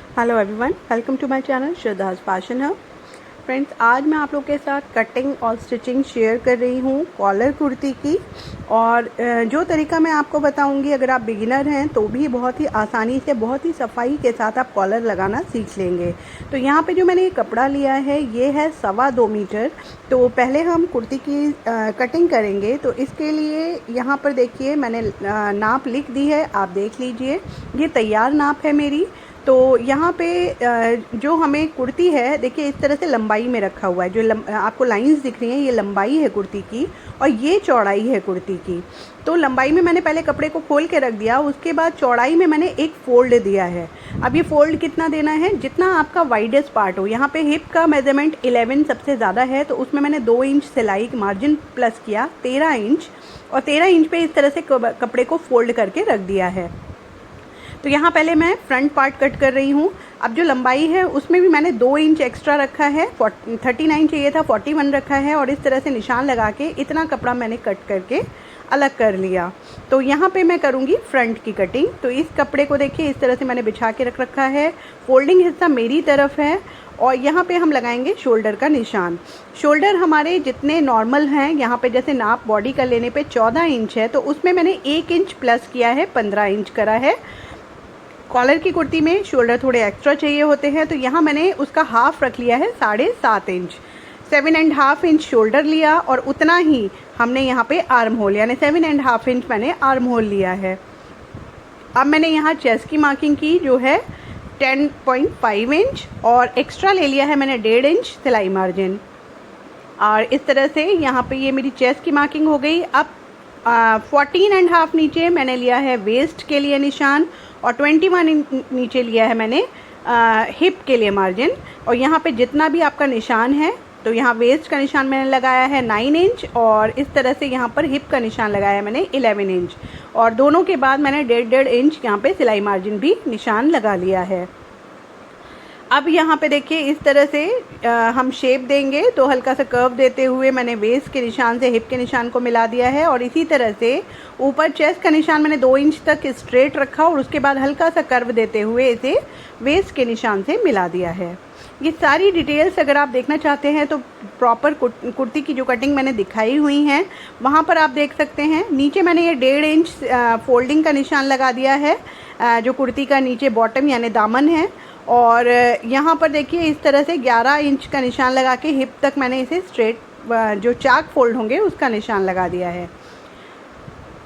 Hello everyone, welcome to my channel Shraddha's fashion hub. Friends, आज मैं आप लोग के साथ कटिंग और स्टिचिंग शेयर कर रही हूँ कॉलर कुर्ती की। और जो तरीका मैं आपको बताऊँगी, अगर आप बिगिनर हैं तो भी बहुत ही आसानी से, बहुत ही सफाई के साथ आप कॉलर लगाना सीख लेंगे। तो यहाँ पे जो मैंने ये कपड़ा लिया है ये है 2.25 मीटर। तो पहले हम कुर्ती की कटिंग करेंगे। तो इसके लिए यहाँ पर देखिए मैंने नाप लिख दी है, आप देख लीजिए। ये तैयार नाप है मेरी। तो यहाँ पे जो हमें कुर्ती है, देखिए इस तरह से लंबाई में रखा हुआ है। जो आपको लाइंस दिख रही हैं, ये लंबाई है कुर्ती की और ये चौड़ाई है कुर्ती की। तो लंबाई में मैंने पहले कपड़े को खोल के रख दिया, उसके बाद चौड़ाई में मैंने एक फ़ोल्ड दिया है। अब ये फ़ोल्ड कितना देना है, जितना आपका वाइडेस्ट पार्ट हो। यहाँ पे हिप का मेजरमेंट 11 सबसे ज़्यादा है, तो उसमें मैंने 2 इंच सिलाई मार्जिन प्लस किया 13 इंच, और 13 इंच पे इस तरह से कपड़े को फोल्ड करके रख दिया है। तो यहाँ पहले मैं फ्रंट पार्ट कट कर रही हूँ। अब जो लंबाई है उसमें भी मैंने 2 इंच एक्स्ट्रा रखा है, 39 चाहिए था, 41 रखा है, और इस तरह से निशान लगा के इतना कपड़ा मैंने कट करके अलग कर लिया। तो यहाँ पे मैं करूँगी फ्रंट की कटिंग। तो इस कपड़े को देखिए इस तरह से मैंने बिछा के रख रखा है। फोल्डिंग हिस्सा मेरी तरफ है और यहाँ पे हम लगाएंगे शोल्डर का निशान। शोल्डर हमारे जितने नॉर्मल हैं, यहाँ पे जैसे नाप बॉडी का लेने पे 14 इंच है, तो उसमें मैंने 1 इंच प्लस किया है, 15 इंच करा है। कॉलर की कुर्ती में शोल्डर थोड़े एक्स्ट्रा चाहिए होते हैं, तो यहाँ मैंने उसका हाफ रख लिया है, 7.5 इंच। 7.5 इंच शोल्डर लिया और उतना ही हमने यहाँ पे आर्म होल, यानी 7.5 इंच मैंने आर्म होल लिया है। अब मैंने यहाँ चेस्ट की मार्किंग की जो है 10.5 इंच, और एक्स्ट्रा ले लिया है मैंने 1.5 इंच सिलाई मार्जिन। और इस तरह से यहाँ पे ये मेरी चेस्ट की मार्किंग हो गई। अब 14.5 नीचे मैंने लिया है वेस्ट के लिए निशान, और 21 नीचे लिया है मैंने हिप के लिए मार्जिन। और यहाँ पे जितना भी आपका निशान है, तो यहाँ वेस्ट का निशान मैंने लगाया है 9 इंच, और इस तरह से यहाँ पर हिप का निशान लगाया है मैंने 11 इंच, और दोनों के बाद मैंने 1.5 इंच यहाँ पे सिलाई मार्जिन भी निशान लगा लिया है। अब यहाँ पे देखिए इस तरह से हम शेप देंगे, तो हल्का सा कर्व देते हुए मैंने वेस्ट के निशान से हिप के निशान को मिला दिया है, और इसी तरह से ऊपर चेस्ट का निशान मैंने 2 इंच तक स्ट्रेट रखा, और उसके बाद हल्का सा कर्व देते हुए इसे वेस्ट के निशान से मिला दिया है। ये सारी डिटेल्स अगर आप देखना चाहते हैं तो प्रॉपर कुर्ती की जो कटिंग मैंने दिखाई हुई हैं वहाँ पर आप देख सकते हैं। नीचे मैंने ये 1.5 इंच फोल्डिंग का निशान लगा दिया है, जो कुर्ती का नीचे बॉटम यानी दामन है। और यहाँ पर देखिए इस तरह से 11 इंच का निशान लगा के हिप तक मैंने इसे स्ट्रेट जो चाक फोल्ड होंगे उसका निशान लगा दिया है।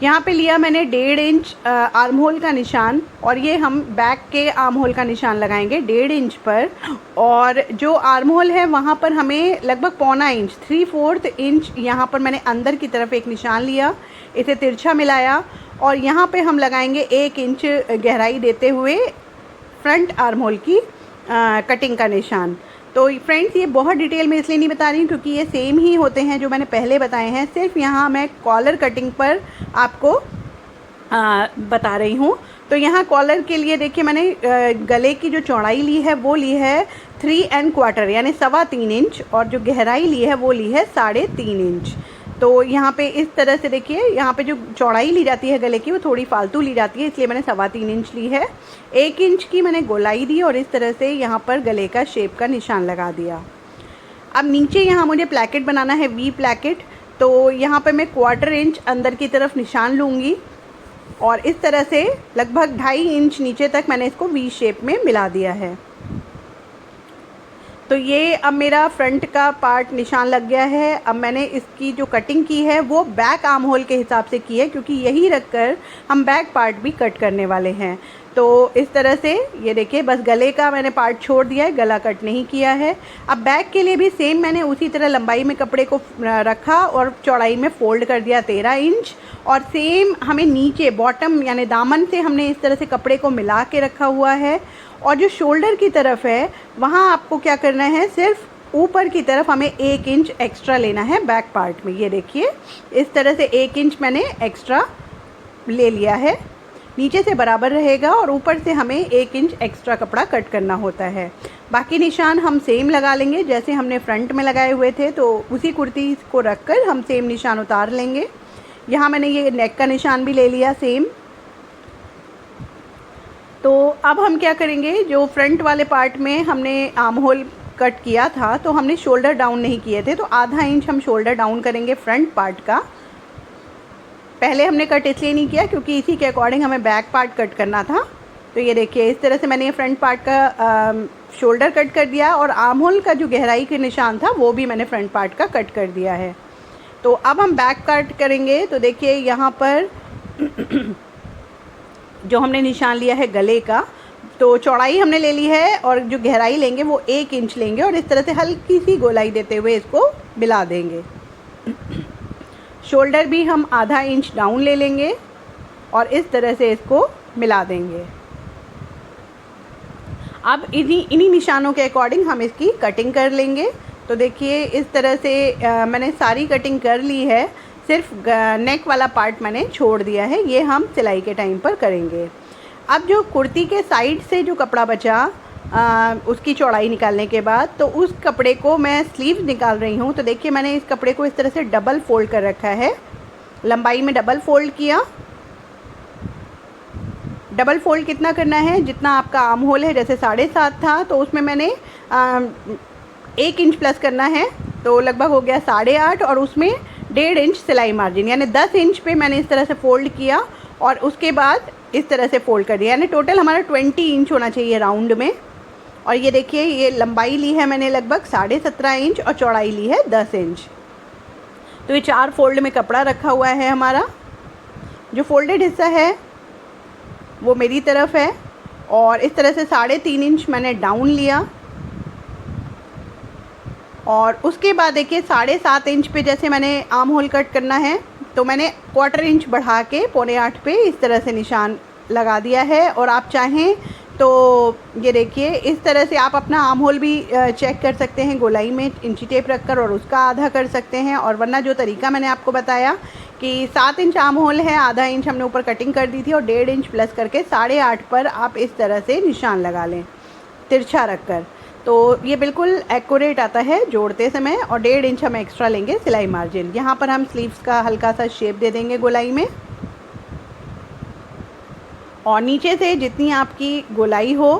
यहाँ पे लिया मैंने 1.5 इंच आर्म होल का निशान, और ये हम बैक के आर्म होल का निशान लगाएंगे 1.5 इंच पर। और जो आर्म होल है वहाँ पर हमें लगभग 0.25 इंच, 3/4 इंच यहाँ पर मैंने अंदर की तरफ एक निशान लिया, इसे तिरछा मिलाया, और यहाँ पे हम लगाएंगे 1 इंच गहराई देते हुए फ्रंट आर्म होल की कटिंग का निशान। तो फ्रेंड्स, ये बहुत डिटेल में इसलिए नहीं बता रही हूँ क्योंकि ये सेम ही होते हैं जो मैंने पहले बताए हैं, सिर्फ यहाँ मैं कॉलर कटिंग पर आपको बता रही हूँ। तो यहाँ कॉलर के लिए देखिए मैंने गले की जो चौड़ाई ली है वो ली है 3¼ यानी 3.25 इंच, और जो गहराई ली है वो ली है 3.5 इंच। तो यहाँ पे इस तरह से देखिए, यहाँ पे जो चौड़ाई ली जाती है गले की वो थोड़ी फालतू ली जाती है, इसलिए मैंने 3.25 इंच ली है। 1 इंच की मैंने गोलाई दी और इस तरह से यहाँ पर गले का शेप का निशान लगा दिया। अब नीचे यहाँ मुझे प्लैकेट बनाना है, वी प्लैकेट। तो यहाँ पे मैं 1/4 इंच अंदर की तरफ निशान लूँगी, और इस तरह से लगभग 2.5 इंच नीचे तक मैंने इसको वी शेप में मिला दिया है। तो ये अब मेरा फ्रंट का पार्ट निशान लग गया है। अब मैंने इसकी जो कटिंग की है वो बैक आर्म होल के हिसाब से की है, क्योंकि यही रखकर हम बैक पार्ट भी कट करने वाले हैं। तो इस तरह से ये देखिए, बस गले का मैंने पार्ट छोड़ दिया है, गला कट नहीं किया है। अब बैक के लिए भी सेम मैंने उसी तरह लंबाई में कपड़े को रखा और चौड़ाई में फ़ोल्ड कर दिया 13 इंच, और सेम हमें नीचे बॉटम यानी दामन से हमने इस तरह से कपड़े को मिला के रखा हुआ है। और जो शोल्डर की तरफ है वहाँ आपको क्या करना है, सिर्फ ऊपर की तरफ हमें 1 इंच एक्स्ट्रा लेना है बैक पार्ट में। ये देखिए इस तरह से 1 इंच मैंने एक्स्ट्रा ले लिया है, नीचे से बराबर रहेगा, और ऊपर से हमें 1 इंच एक्स्ट्रा कपड़ा कट करना होता है। बाकी निशान हम सेम लगा लेंगे जैसे हमने फ्रंट में लगाए हुए थे, तो उसी कुर्ती को रखकर हम सेम निशान उतार लेंगे। यहाँ मैंने ये नेक का निशान भी ले लिया सेम। तो अब हम क्या करेंगे, जो फ्रंट वाले पार्ट में हमने आर्म होल कट किया था तो हमने शोल्डर डाउन नहीं किए थे, तो आधा इंच हम शोल्डर डाउन करेंगे फ्रंट पार्ट का। पहले हमने कट इसलिए नहीं किया क्योंकि इसी के अकॉर्डिंग हमें बैक पार्ट कट करना था। तो ये देखिए इस तरह से मैंने ये फ्रंट पार्ट का शोल्डर कट कर दिया और आर्म होल का जो गहराई के निशान था वो भी मैंने फ्रंट पार्ट का कट कर दिया है। तो अब हम बैक कट करेंगे। तो देखिए यहाँ पर जो हमने निशान लिया है गले का, तो चौड़ाई हमने ले ली है और जो गहराई लेंगे वो 1 इंच लेंगे और इस तरह से हल्की सी गोलाई देते हुए इसको मिला देंगे। शोल्डर भी हम आधा इंच डाउन ले लेंगे और इस तरह से इसको मिला देंगे। अब इन्हीं निशानों के अकॉर्डिंग हम इसकी कटिंग कर लेंगे। तो देखिए इस तरह से मैंने सारी कटिंग कर ली है, सिर्फ नेक वाला पार्ट मैंने छोड़ दिया है, ये हम सिलाई के टाइम पर करेंगे। अब जो कुर्ती के साइड से जो कपड़ा बचा उसकी चौड़ाई निकालने के बाद, तो उस कपड़े को मैं स्लीव निकाल रही हूँ। तो देखिए मैंने इस कपड़े को इस तरह से डबल फोल्ड कर रखा है, लंबाई में डबल फोल्ड किया। डबल फोल्ड कितना करना है, जितना आपका आर्म होल है, जैसे 7.5 था तो उसमें मैंने 1 इंच प्लस करना है, तो लगभग हो गया 8.5 और उसमें 1.5 इंच सिलाई मार्जिन, यानी 10 इंच पे मैंने इस तरह से फ़ोल्ड किया और उसके बाद इस तरह से फ़ोल्ड कर दिया, यानी टोटल हमारा 20 इंच होना चाहिए राउंड में। और ये देखिए ये लंबाई ली है मैंने लगभग 17.5 इंच और चौड़ाई ली है 10 इंच। तो ये 4 फोल्ड में कपड़ा रखा हुआ है हमारा। जो फोल्डेड हिस्सा है वो मेरी तरफ है और इस तरह से 3.5 इंच मैंने डाउन लिया और उसके बाद देखिए 7.5 इंच पे जैसे मैंने आर्म होल कट करना है तो मैंने 1/4 इंच बढ़ा के 7.25 पे इस तरह से निशान लगा दिया है। और आप चाहें तो ये देखिए इस तरह से आप अपना आर्म होल भी चेक कर सकते हैं गोलाई में इंची टेप रखकर और उसका आधा कर सकते हैं। और वरना जो तरीका मैंने आपको बताया कि 7 इंच आर्म होल है, आधा इंच हमने ऊपर कटिंग कर दी थी और 1.5 इंच प्लस करके 8.5 पर आप इस तरह से निशान लगा लें तिरछा रखकर, तो ये बिल्कुल एक्यूरेट आता है जोड़ते समय। और 1.5 इंच हम एक्स्ट्रा लेंगे सिलाई मार्जिन। यहाँ पर हम स्लीव्स का हल्का सा शेप दे देंगे गोलाई में और नीचे से जितनी आपकी गोलाई हो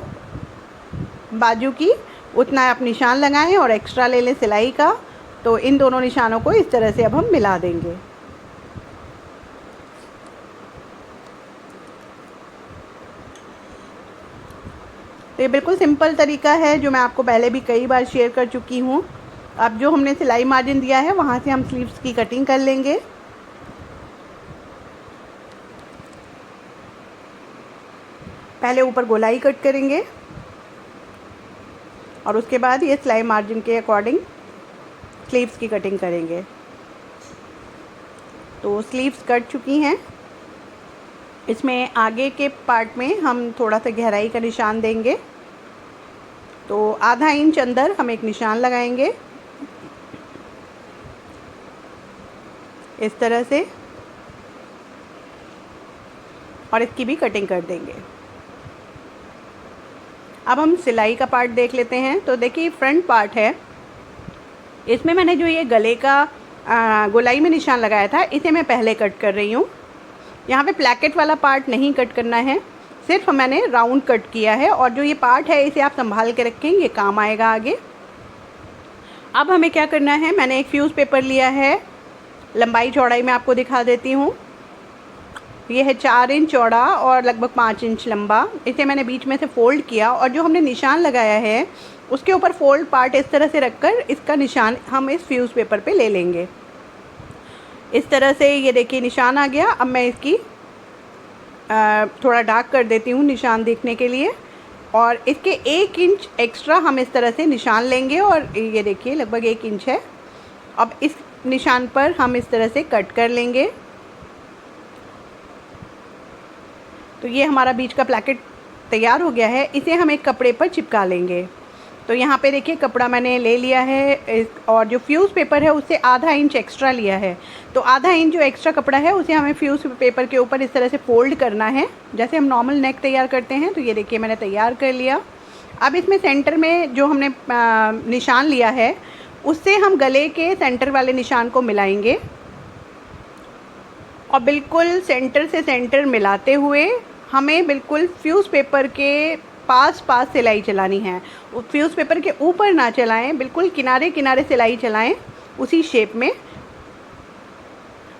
बाजू की उतना आप निशान लगाएं और एक्स्ट्रा ले लें सिलाई का। तो इन दोनों निशानों को इस तरह से अब हम मिला देंगे। तो ये बिल्कुल सिंपल तरीका है जो मैं आपको पहले भी कई बार शेयर कर चुकी हूँ। अब जो हमने सिलाई मार्जिन दिया है वहाँ से हम स्लीव्स की कटिंग कर लेंगे। पहले ऊपर गोलाई कट करेंगे और उसके बाद ये सिलाई मार्जिन के अकॉर्डिंग स्लीव्स की कटिंग करेंगे। तो स्लीव्स कट चुकी हैं। इसमें आगे के पार्ट में हम थोड़ा सा गहराई का निशान देंगे, तो आधा इंच अंदर हम एक निशान लगाएंगे इस तरह से और इसकी भी कटिंग कर देंगे। अब हम सिलाई का पार्ट देख लेते हैं। तो देखिए फ्रंट पार्ट है, इसमें मैंने जो ये गले का गोलाई में निशान लगाया था इसे मैं पहले कट कर रही हूँ। यहाँ पे प्लैकेट वाला पार्ट नहीं कट करना है, सिर्फ मैंने राउंड कट किया है। और जो ये पार्ट है इसे आप संभाल के रखें, ये काम आएगा आगे। अब हमें क्या करना है, मैंने एक फ्यूज़ पेपर लिया है, लंबाई चौड़ाई मैं आपको दिखा देती हूँ। ये है 4 इंच चौड़ा और लगभग 5 इंच लंबा। इसे मैंने बीच में से फ़ोल्ड किया और जो हमने निशान लगाया है उसके ऊपर फोल्ड पार्ट इस तरह से रखकर इसका निशान हम इस फ्यूज़ पेपर पे ले लेंगे। इस तरह से ये देखिए निशान आ गया। अब मैं इसकी थोड़ा डार्क कर देती हूँ निशान देखने के लिए और इसके 1 इंच एक्स्ट्रा हम इस तरह से निशान लेंगे और ये देखिए लगभग 1 इंच है। अब इस निशान पर हम इस तरह से कट कर लेंगे। तो ये हमारा बीच का प्लैकेट तैयार हो गया है, इसे हम एक कपड़े पर चिपका लेंगे। तो यहाँ पे देखिए कपड़ा मैंने ले लिया है और जो फ्यूज़ पेपर है उससे आधा इंच एक्स्ट्रा लिया है। तो आधा इंच जो एक्स्ट्रा कपड़ा है उसे हमें फ्यूज़ पेपर के ऊपर इस तरह से फ़ोल्ड करना है, जैसे हम नॉर्मल नेक तैयार करते हैं। तो ये देखिए मैंने तैयार कर लिया। अब इसमें सेंटर में जो हमने निशान लिया है उससे हम गले के सेंटर वाले निशान को मिलाएंगे और बिल्कुल सेंटर से सेंटर मिलाते हुए हमें बिल्कुल फ्यूज़ पेपर के पास सिलाई चलानी है। फ्यूज़ पेपर के ऊपर ना चलाएं, बिल्कुल किनारे किनारे सिलाई चलाएं उसी शेप में।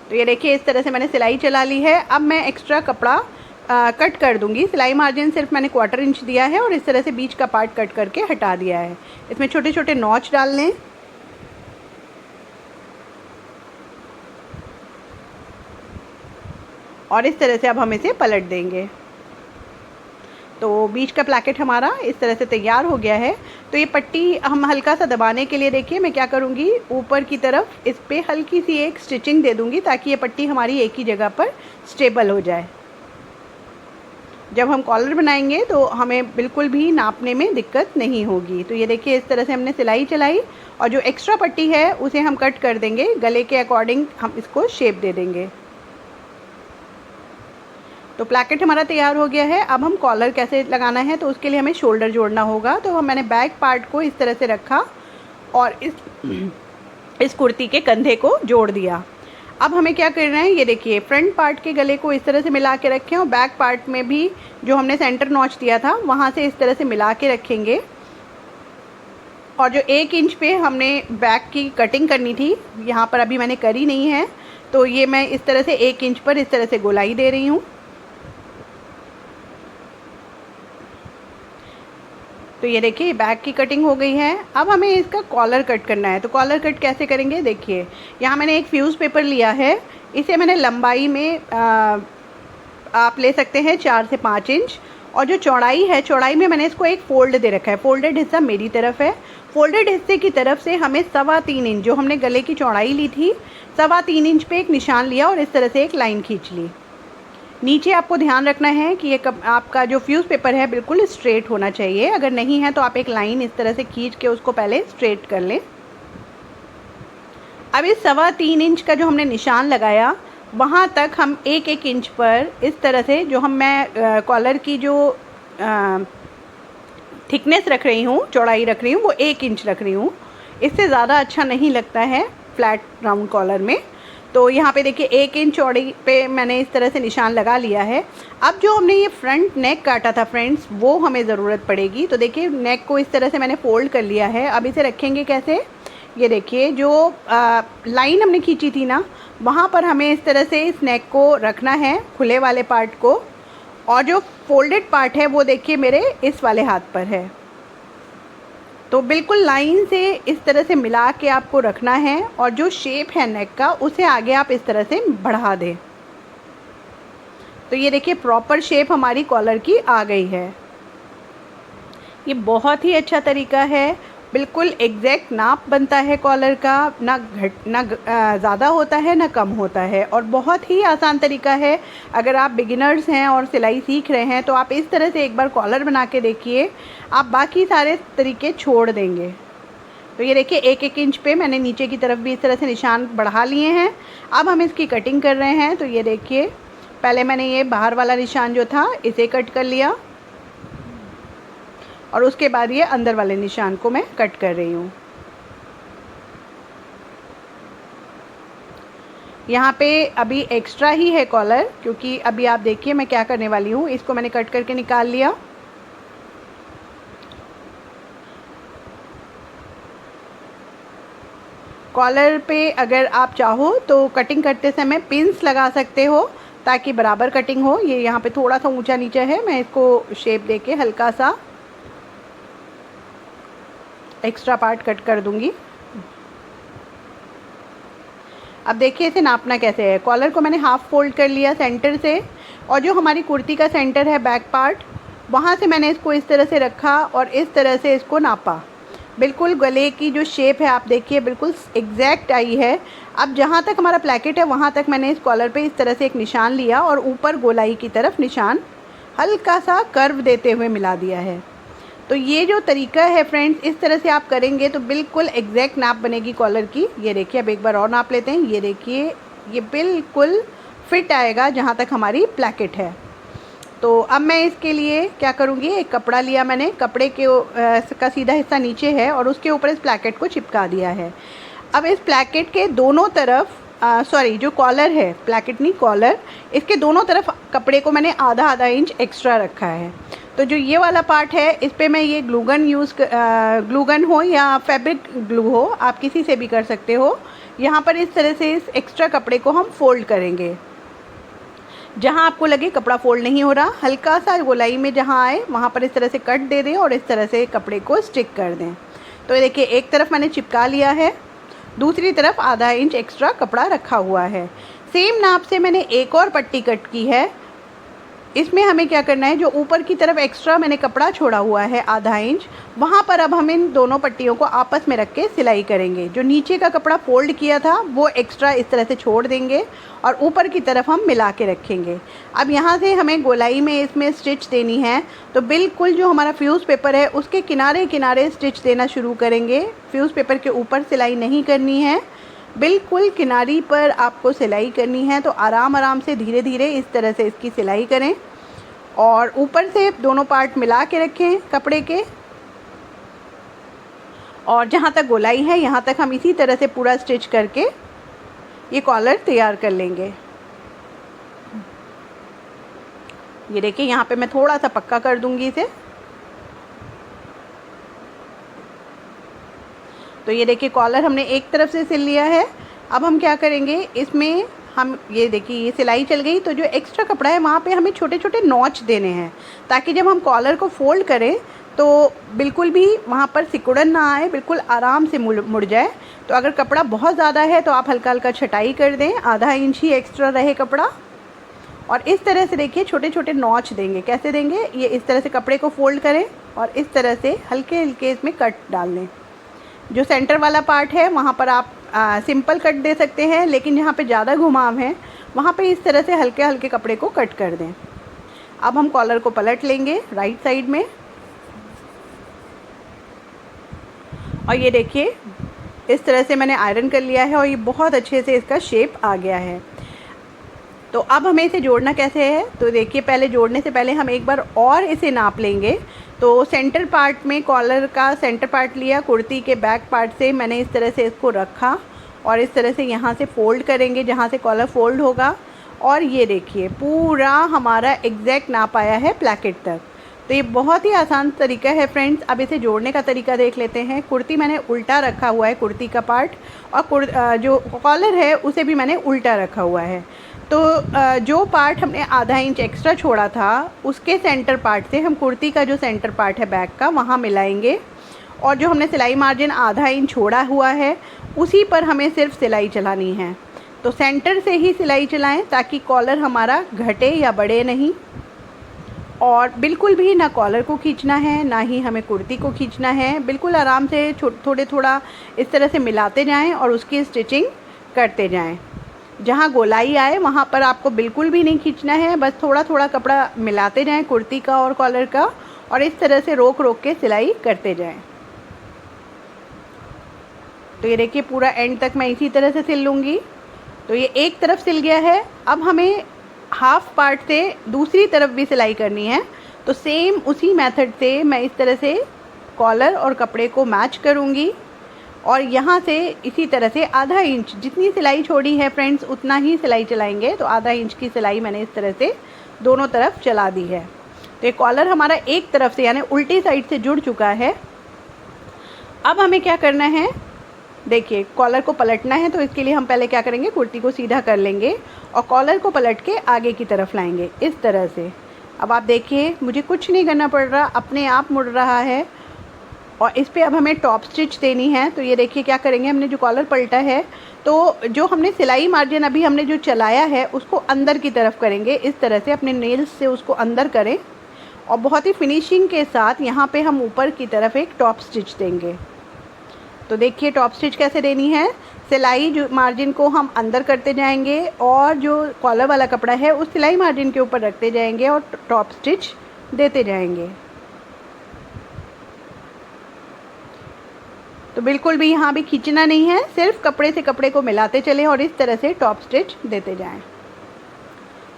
तो ये देखिए इस तरह से मैंने सिलाई चला ली है। अब मैं एक्स्ट्रा कपड़ा कट कर दूंगी। सिलाई मार्जिन सिर्फ मैंने 1/4 इंच दिया है और इस तरह से बीच का पार्ट कट करके हटा दिया है। इसमें छोटे छोटे नॉच डाल लें। और इस तरह से अब हम इसे पलट देंगे। तो बीच का प्लैकेट हमारा इस तरह से तैयार हो गया है। तो ये पट्टी हम हल्का सा दबाने के लिए देखिए मैं क्या करूँगी, ऊपर की तरफ इस पर हल्की सी एक स्टिचिंग दे दूँगी ताकि ये पट्टी हमारी एक ही जगह पर स्टेबल हो जाए। जब हम कॉलर बनाएंगे तो हमें बिल्कुल भी नापने में दिक्कत नहीं होगी। तो ये देखिए इस तरह से हमने सिलाई चलाई और जो एक्स्ट्रा पट्टी है उसे हम कट कर देंगे। गले के अकॉर्डिंग हम इसको शेप दे देंगे। तो प्लैकेट हमारा तैयार हो गया है। अब हम कॉलर कैसे लगाना है तो उसके लिए हमें शोल्डर जोड़ना होगा। तो मैंने बैक पार्ट को इस तरह से रखा और इस कुर्ती के कंधे को जोड़ दिया। अब हमें क्या करना है, ये देखिए फ्रंट पार्ट के गले को इस तरह से मिला के रखें और बैक पार्ट में भी जो हमने सेंटर नॉच दिया था वहाँ से इस तरह से मिला के रखेंगे। और जो 1 इंच पे हमने बैक की कटिंग करनी थी यहाँ पर अभी मैंने करी नहीं है, तो ये मैं इस तरह से 1 इंच पर इस तरह से गोलाई दे रही हूँ। तो ये देखिए बैक की कटिंग हो गई है। अब हमें इसका कॉलर कट करना है। तो कॉलर कट कैसे करेंगे, देखिए यहाँ मैंने एक फ्यूज़ पेपर लिया है। इसे मैंने लंबाई में आप ले सकते हैं 4 से 5 इंच। और जो चौड़ाई है, चौड़ाई में मैंने इसको एक फ़ोल्ड दे रखा है। फ़ोल्डेड हिस्सा मेरी तरफ है। फ़ोल्डेड हिस्से की तरफ से हमें 3.25 इंच, जो हमने गले की चौड़ाई ली थी, 3.25 इंच पे एक निशान लिया और इस तरह से एक लाइन खींच ली। नीचे आपको ध्यान रखना है कि ये आपका जो फ्यूज़ पेपर है बिल्कुल स्ट्रेट होना चाहिए। अगर नहीं है तो आप एक लाइन इस तरह से खींच के उसको पहले स्ट्रेट कर लें। अब इस 3.25 इंच का जो हमने निशान लगाया वहाँ तक हम 1-1 इंच पर इस तरह से जो मैं कॉलर की जो थिकनेस रख रही हूँ, चौड़ाई रख रही हूँ, वो 1 इंच रख रही हूँ। इससे ज़्यादा अच्छा नहीं लगता है फ्लैट राउंड कॉलर में। तो यहाँ पे देखिए 1 इंच चौड़ाई पे मैंने इस तरह से निशान लगा लिया है। अब जो हमने ये फ्रंट नेक काटा था फ्रेंड्स, वो हमें ज़रूरत पड़ेगी। तो देखिए नेक को इस तरह से मैंने फोल्ड कर लिया है। अब इसे रखेंगे कैसे, ये देखिए जो लाइन हमने खींची थी ना, वहाँ पर हमें इस तरह से इस नेक को रखना है, खुले वाले पार्ट को। और जो फोल्डेड पार्ट है वो देखिए मेरे इस वाले हाथ पर है। तो बिल्कुल लाइन से इस तरह से मिला के आपको रखना है और जो शेप है नेक का उसे आगे आप इस तरह से बढ़ा दें। तो ये देखिए प्रॉपर शेप हमारी कॉलर की आ गई है। ये बहुत ही अच्छा तरीका है, बिल्कुल एग्जैक्ट नाप बनता है कॉलर का, ना ज़्यादा होता है ना कम होता है। और बहुत ही आसान तरीका है। अगर आप बिगिनर्स हैं और सिलाई सीख रहे हैं तो आप इस तरह से एक बार कॉलर बना के देखिए, आप बाकी सारे तरीके छोड़ देंगे। तो ये देखिए 1-1 इंच पे मैंने नीचे की तरफ भी इस तरह से निशान बढ़ा लिए हैं। अब हम इसकी कटिंग कर रहे हैं। तो ये देखिए पहले मैंने ये बाहर वाला निशान जो था इसे कट कर लिया और उसके बाद ये अंदर वाले निशान को मैं कट कर रही हूँ। यहाँ पे अभी एक्स्ट्रा ही है कॉलर, क्योंकि अभी आप देखिए मैं क्या करने वाली हूँ। इसको मैंने कट करके निकाल लिया। कॉलर पे अगर आप चाहो तो कटिंग करते समय पिन्स लगा सकते हो ताकि बराबर कटिंग हो। ये यहाँ पे थोड़ा सा ऊंचा नीचे है, मैं इसको शेप देके हल्का सा एक्स्ट्रा पार्ट कट कर दूंगी। अब देखिए इसे नापना कैसे है। कॉलर को मैंने हाफ फोल्ड कर लिया सेंटर से और जो हमारी कुर्ती का सेंटर है बैक पार्ट, वहाँ से मैंने इसको इस तरह से रखा और इस तरह से इसको नापा। बिल्कुल गले की जो शेप है आप देखिए बिल्कुल एग्जैक्ट आई है। अब जहाँ तक हमारा प्लैकेट है वहाँ तक मैंने इस कॉलर पे इस तरह से एक निशान लिया और ऊपर गोलाई की तरफ निशान हल्का सा कर्व देते हुए मिला दिया है। तो ये जो तरीका है फ्रेंड्स, इस तरह से आप करेंगे तो बिल्कुल एग्जैक्ट नाप बनेगी कॉलर की। ये देखिए अब एक बार और नाप लेते हैं। ये देखिए ये बिल्कुल फिट आएगा जहाँ तक हमारी प्लैकेट है। तो अब मैं इसके लिए क्या करूँगी, एक कपड़ा लिया मैंने, कपड़े के का सीधा हिस्सा नीचे है और उसके ऊपर इस प्लैकेट को चिपका दिया है। अब इस प्लैकेट के दोनों तरफ सॉरी जो कॉलर है, प्लैकेट नहीं कॉलर, इसके दोनों तरफ कपड़े को मैंने आधा आधा इंच एक्स्ट्रा रखा है। तो जो ये वाला पार्ट है इस पे मैं ये ग्लूगन हो या फैब्रिक ग्लू हो, आप किसी से भी कर सकते हो। यहाँ पर इस तरह से इस एक्स्ट्रा कपड़े को हम फोल्ड करेंगे। जहाँ आपको लगे कपड़ा फोल्ड नहीं हो रहा, हल्का सा गोलाई में जहाँ आए वहाँ पर इस तरह से कट दे दें और इस तरह से कपड़े को स्टिक कर दें। तो ये देखिए एक तरफ मैंने चिपका लिया है, दूसरी तरफ आधा इंच एक्स्ट्रा कपड़ा रखा हुआ है। सेम नाप से मैंने एक और पट्टी कट की है। इसमें हमें क्या करना है, जो ऊपर की तरफ एक्स्ट्रा मैंने कपड़ा छोड़ा हुआ है आधा इंच, वहाँ पर अब हम इन दोनों पट्टियों को आपस में रख के सिलाई करेंगे। जो नीचे का कपड़ा फोल्ड किया था वो एक्स्ट्रा इस तरह से छोड़ देंगे और ऊपर की तरफ हम मिला के रखेंगे। अब यहाँ से हमें गोलाई में इसमें स्टिच देनी है, तो बिल्कुल जो हमारा फ्यूज़ पेपर है उसके किनारे किनारे स्टिच देना शुरू करेंगे। फ्यूज़ पेपर के ऊपर सिलाई नहीं करनी है, बिल्कुल किनारी पर आपको सिलाई करनी है। तो आराम आराम से धीरे धीरे इस तरह से इसकी सिलाई करें और ऊपर से दोनों पार्ट मिला के रखें कपड़े के। और जहाँ तक गोलाई है यहाँ तक हम इसी तरह से पूरा स्टिच करके ये कॉलर तैयार कर लेंगे। ये देखिए यहाँ पे मैं थोड़ा सा पक्का कर दूंगी इसे। तो ये देखिए कॉलर हमने एक तरफ से सिल लिया है। अब हम क्या करेंगे, इसमें हम ये देखिए ये सिलाई चल गई, तो जो एक्स्ट्रा कपड़ा है वहाँ पे हमें छोटे छोटे नॉच देने हैं, ताकि जब हम कॉलर को फोल्ड करें तो बिल्कुल भी वहाँ पर सिकुड़न ना आए, बिल्कुल आराम से मुड़ जाए। तो अगर कपड़ा बहुत ज़्यादा है तो आप हल्का हल्का छटाई कर दें, आधा इंच ही एक्स्ट्रा रहे कपड़ा। और इस तरह से देखिए छोटे छोटे नॉच देंगे। कैसे देंगे, ये इस तरह से कपड़े को फोल्ड करें और इस तरह से हल्के हल्के इसमें कट डाल दें। जो सेंटर वाला पार्ट है वहाँ पर आप सिंपल कट दे सकते हैं, लेकिन जहाँ पे ज़्यादा घुमाव है वहाँ पे इस तरह से हल्के हल्के कपड़े को कट कर दें। अब हम कॉलर को पलट लेंगे राइट साइड में और ये देखिए इस तरह से मैंने आयरन कर लिया है और ये बहुत अच्छे से इसका शेप आ गया है। तो अब हमें इसे जोड़ना कैसे है, तो देखिए पहले जोड़ने से पहले हम एक बार और इसे नाप लेंगे। तो सेंटर पार्ट में कॉलर का सेंटर पार्ट लिया, कुर्ती के बैक पार्ट से मैंने इस तरह से इसको रखा और इस तरह से यहाँ से फ़ोल्ड करेंगे जहाँ से कॉलर फोल्ड होगा। और ये देखिए पूरा हमारा एग्जैक्ट नाप आया है प्लैकेट तक। तो ये बहुत ही आसान तरीका है फ्रेंड्स। अब इसे जोड़ने का तरीका देख लेते हैं। कुर्ती मैंने उल्टा रखा हुआ है, कुर्ती का पार्ट, और जो कॉलर है उसे भी मैंने उल्टा रखा हुआ है। तो जो पार्ट हमने आधा इंच एक्स्ट्रा छोड़ा था उसके सेंटर पार्ट से हम कुर्ती का जो सेंटर पार्ट है बैक का वहाँ मिलाएंगे, और जो हमने सिलाई मार्जिन आधा इंच छोड़ा हुआ है उसी पर हमें सिर्फ सिलाई चलानी है। तो सेंटर से ही सिलाई चलाएं ताकि कॉलर हमारा घटे या बढ़े नहीं, और बिल्कुल भी ना कॉलर को खींचना है ना ही हमें कुर्ती को खींचना है। बिल्कुल आराम से थोड़ा इस तरह से मिलाते जाएं और उसकी स्टिचिंग करते जाएं। जहाँ गोलाई आए वहाँ पर आपको बिल्कुल भी नहीं खींचना है, बस थोड़ा थोड़ा कपड़ा मिलाते जाएं कुर्ती का और कॉलर का, और इस तरह से रोक रोक के सिलाई करते जाएं। तो ये देखिए पूरा एंड तक मैं इसी तरह से सिल लूँगी। तो ये एक तरफ सिल गया है। अब हमें हाफ पार्ट से दूसरी तरफ भी सिलाई करनी है। तो सेम उसी मेथड से मैं इस तरह से कॉलर और कपड़े को मैच करूँगी और यहाँ से इसी तरह से आधा इंच जितनी सिलाई छोड़ी है फ्रेंड्स उतना ही सिलाई चलाएंगे। तो आधा इंच की सिलाई मैंने इस तरह से दोनों तरफ चला दी है। तो ये कॉलर हमारा एक तरफ से यानी उल्टी साइड से जुड़ चुका है। अब हमें क्या करना है, देखिए कॉलर को पलटना है। तो इसके लिए हम पहले क्या करेंगे, कुर्ती को सीधा कर लेंगे और कॉलर को पलट के आगे की तरफ लाएंगे इस तरह से। अब आप देखिए मुझे कुछ नहीं करना पड़ रहा, अपने आप मुड़ रहा है। और इस पे अब हमें टॉप स्टिच देनी है। तो ये देखिए क्या करेंगे, हमने जो कॉलर पलटा है तो जो हमने सिलाई मार्जिन अभी हमने जो चलाया है उसको अंदर की तरफ करेंगे इस तरह से, अपने नेल्स से उसको अंदर करें और बहुत ही फिनिशिंग के साथ यहाँ पे हम ऊपर की तरफ एक टॉप स्टिच देंगे। तो देखिए टॉप स्टिच कैसे देनी है, सिलाई जो मार्जिन को हम अंदर करते जाएंगे और जो कॉलर वाला कपड़ा है उस सिलाई मार्जिन के ऊपर रखते जाएंगे और टॉप स्टिच देते जाएंगे। तो बिल्कुल भी यहाँ भी खींचना नहीं है, सिर्फ कपड़े से कपड़े को मिलाते चलें और इस तरह से टॉप स्टिच देते जाएं।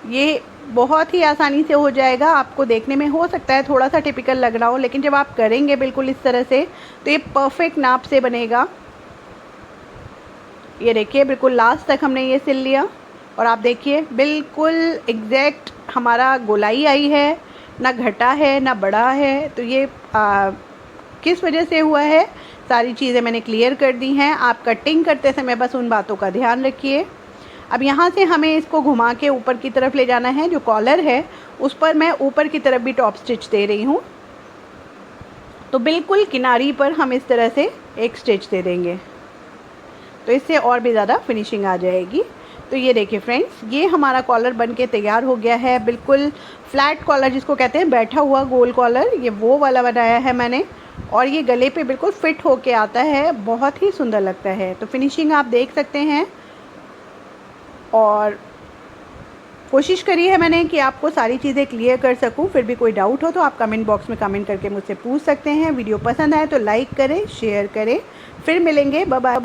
ये बहुत ही आसानी से हो जाएगा। आपको देखने में हो सकता है थोड़ा सा टिपिकल लग रहा हो, लेकिन जब आप करेंगे बिल्कुल इस तरह से तो ये परफेक्ट नाप से बनेगा। ये देखिए बिल्कुल लास्ट तक हमने ये सिल लिया और आप देखिए बिल्कुल एग्जैक्ट हमारा गोलाई आई है, ना घटा है ना बड़ा है। तो ये किस वजह से हुआ है, सारी चीज़ें मैंने क्लियर कर दी हैं। आप कटिंग करते समय बस उन बातों का ध्यान रखिए। अब यहाँ से हमें इसको घुमा के ऊपर की तरफ ले जाना है। जो कॉलर है उस पर मैं ऊपर की तरफ भी टॉप स्टिच दे रही हूँ। तो बिल्कुल किनारी पर हम इस तरह से एक स्टिच दे देंगे, तो इससे और भी ज़्यादा फिनिशिंग आ जाएगी। तो ये देखिए फ्रेंड्स, ये हमारा कॉलर बनके तैयार हो गया है। बिल्कुल फ्लैट कॉलर जिसको कहते हैं, बैठा हुआ गोल कॉलर, ये वो वाला बनाया है मैंने। और ये गले पे बिल्कुल फिट होके आता है, बहुत ही सुंदर लगता है। तो फिनिशिंग आप देख सकते हैं। और कोशिश करी है मैंने कि आपको सारी चीज़ें क्लियर कर सकूं। फिर भी कोई डाउट हो तो आप कमेंट बॉक्स में कमेंट करके मुझसे पूछ सकते हैं। वीडियो पसंद आए तो लाइक करें, शेयर करें। फिर मिलेंगे, बाय बाय।